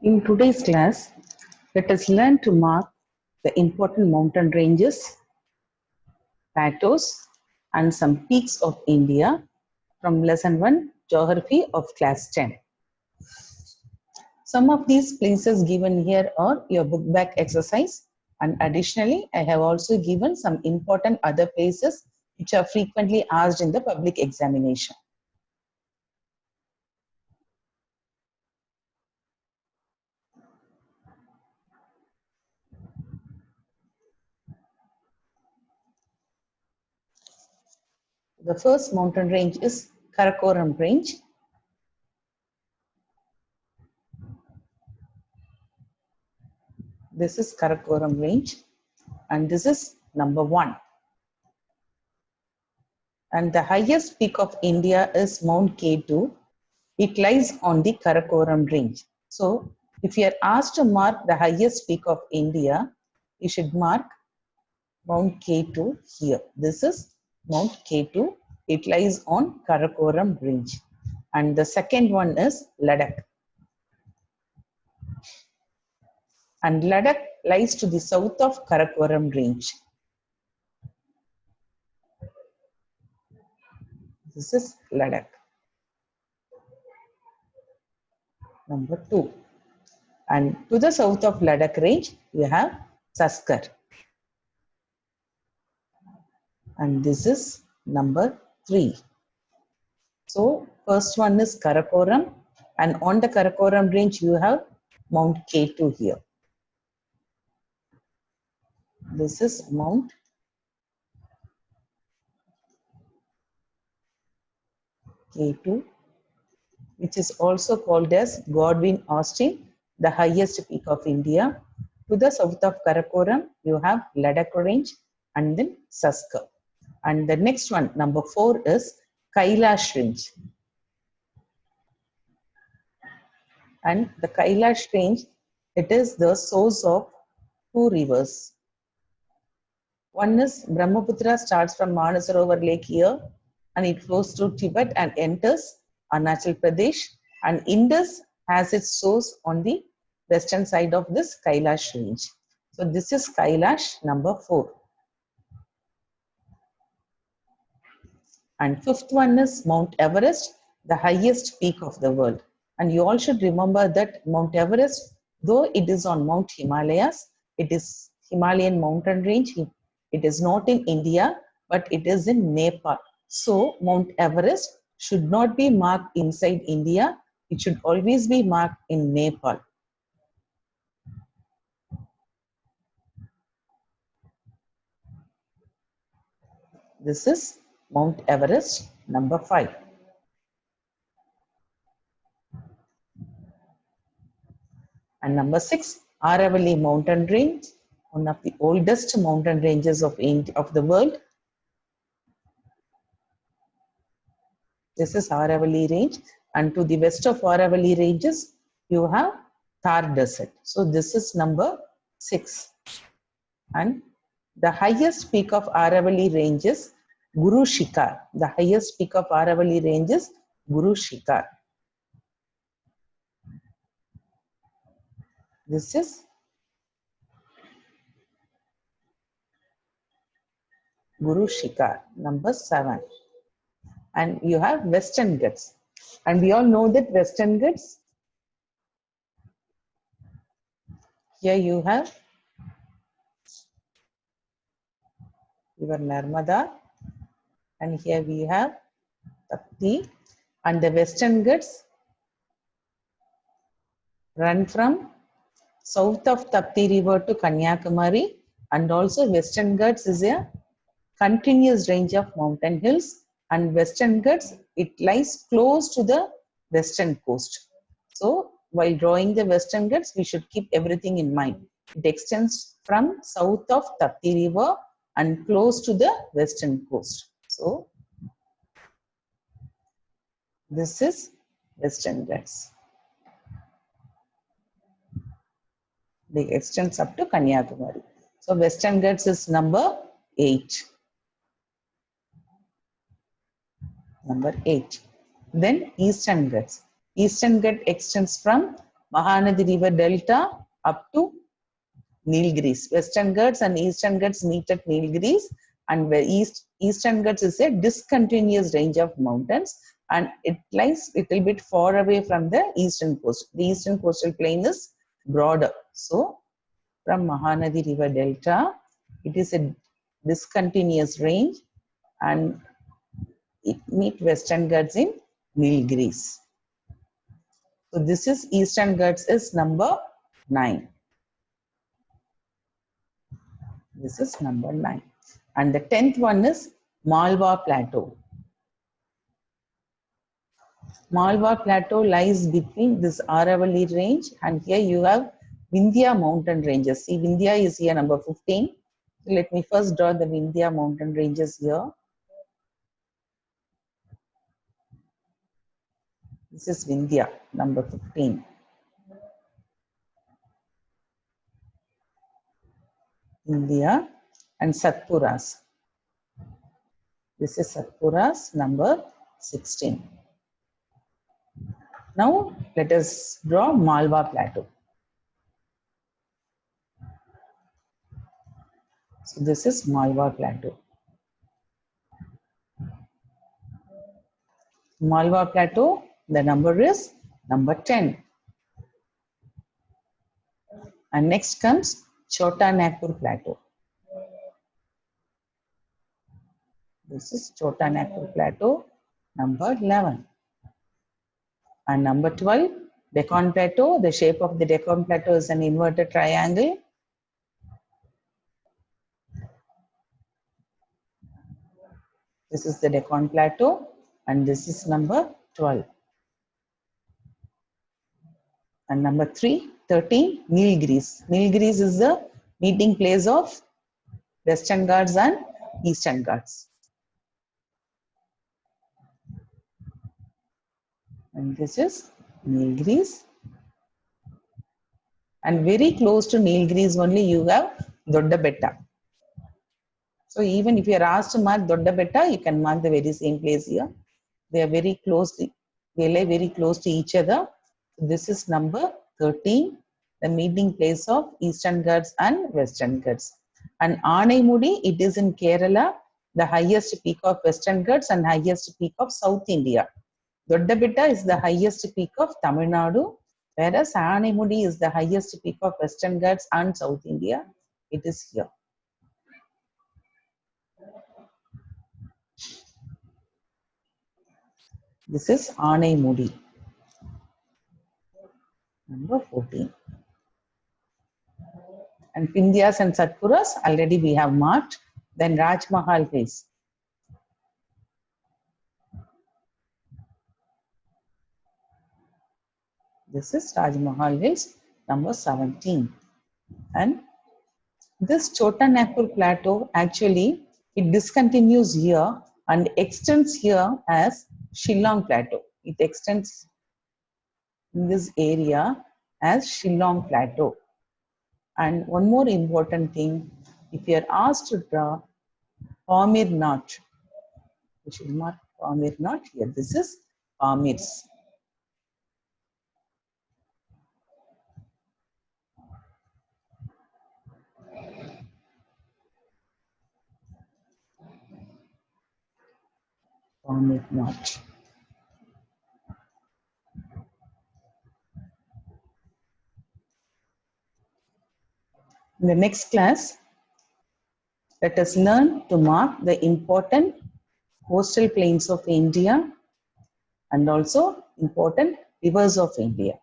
In today's class, let us learn to mark the important mountain ranges, plateaus, and some peaks of India from Lesson 1 Geography of Class 10. Some of these places given here are your book back exercise, and additionally, I have also given some important other places which are frequently asked in the public examination. The first mountain range is Karakoram Range. This is Karakoram Range, and this is number 1. And the highest peak of India is Mount K2. It lies on the Karakoram Range. So, if you are asked to mark the highest peak of India, you should mark Mount K2 here. This is Mount K2. It lies on Karakoram Range. And the second one is Ladakh. And Ladakh lies to the south of Karakoram Range. This is Ladakh. Number 2. And to the south of Ladakh Range, you have Saskar. And this is number 3. So, first one is Karakoram, and on the Karakoram Range, you have Mount K2 here. This is Mount K2, which is also called as Godwin Austen, the highest peak of India. To the south of Karakoram, you have Ladakh Range and then Saskar. And the next one, number 4, is Kailash Range. And the Kailash Range, it is the source of 2 rivers. One is Brahmaputra, starts from Manasarovar Lake here, and it flows through Tibet and enters Arunachal Pradesh. And Indus has its source on the western side of this Kailash range. So this is Kailash, number 4. And fifth one is Mount Everest, the highest peak of the world. And you all should remember that Mount Everest, though it is on Mount Himalayas, it is Himalayan mountain range. It is not in India, but it is in Nepal. So Mount Everest should not be marked inside India. It should always be marked in Nepal. This is Mount Everest, number 5. And number 6, Aravalli mountain range, one of the oldest mountain ranges of the world. This is Aravalli range, and to the west of Aravalli ranges, you have Thar Desert. So this is number 6. And the highest peak of Aravalli range is Guru Shikhar. The highest peak of Aravalli range is Guru Shikhar. This is Guru Shikhar, number 7. And you have Western Ghats. And we all know that Western Ghats, here you have your Narmada, and here we have Tapti, and the Western Ghats run from south of Tapti river to Kanyakumari, and also Western Ghats is a continuous range of mountain hills, and Western Ghats, it lies close to the western coast. So while drawing the Western Ghats, we should keep everything in mind. It extends from south of Tapti river and close to the western coast. So this is Western Ghats. It extends up to Kanyakumari. So Western Ghats is number 8. Number 8. Then Eastern Ghats. Eastern Ghats extends from Mahanadi River Delta up to Nilgiris. Western Ghats and Eastern Ghats meet at Nilgiris, and Eastern Ghats is a discontinuous range of mountains, and it lies a little bit far away from the eastern coast. The eastern coastal plain is broader. So from Mahanadi River Delta, it is a discontinuous range, and it meets Western Ghats in Nilgiris. So this is Eastern Ghats is number 9. This is number 9. And the 10th one is Malwa Plateau. Malwa Plateau lies between this Aravalli range, and here you have Vindhya mountain ranges. See, Vindhya is here number 15. So let me first draw the Vindhya mountain ranges here. This is Vindhya, number 15. Vindhya and Satpuras. This is Satpuras, number 16. Now let us draw Malwa Plateau. So this is Malwa Plateau. Malwa Plateau, the number is number 10. And next comes Chota Nagpur Plateau. This is Chota Nagpur Plateau, number 11. And number 12, Deccan Plateau. The shape of the Deccan Plateau is an inverted triangle. This is the Deccan Plateau, and this is number 12. And number 13, Nilgiris. Nilgiris is the meeting place of Western Ghats and Eastern Ghats. And this is Nilgiris. And very close to Nilgiris only you have Doddabetta. So even if you are asked to mark Doddabetta, you can mark the very same place here. They are very close, they lie very close to each other. This is number 13, the meeting place of Eastern Ghats and Western Ghats. And Anaimudi, it is in Kerala, the highest peak of Western Ghats and highest peak of South India. Doddabetta is the highest peak of Tamil Nadu, whereas Anaimudi is the highest peak of Western Ghats and South India. It is here. This is Anaimudi, number 14. And Vindhyas and Satpuras already we have marked. Then Rajmahal Hills. This is Rajmahal Hills, number 17. And this Chota Nagpur Plateau, actually, it discontinues here and extends here as Shillong Plateau. It extends in this area as Shillong Plateau. And one more important thing, if you are asked to draw Pamir Knot, we should mark Pamir Knot here. This is Pamirs. Pamir Knot. In the next class, let us learn to mark the important coastal plains of India and also important rivers of India.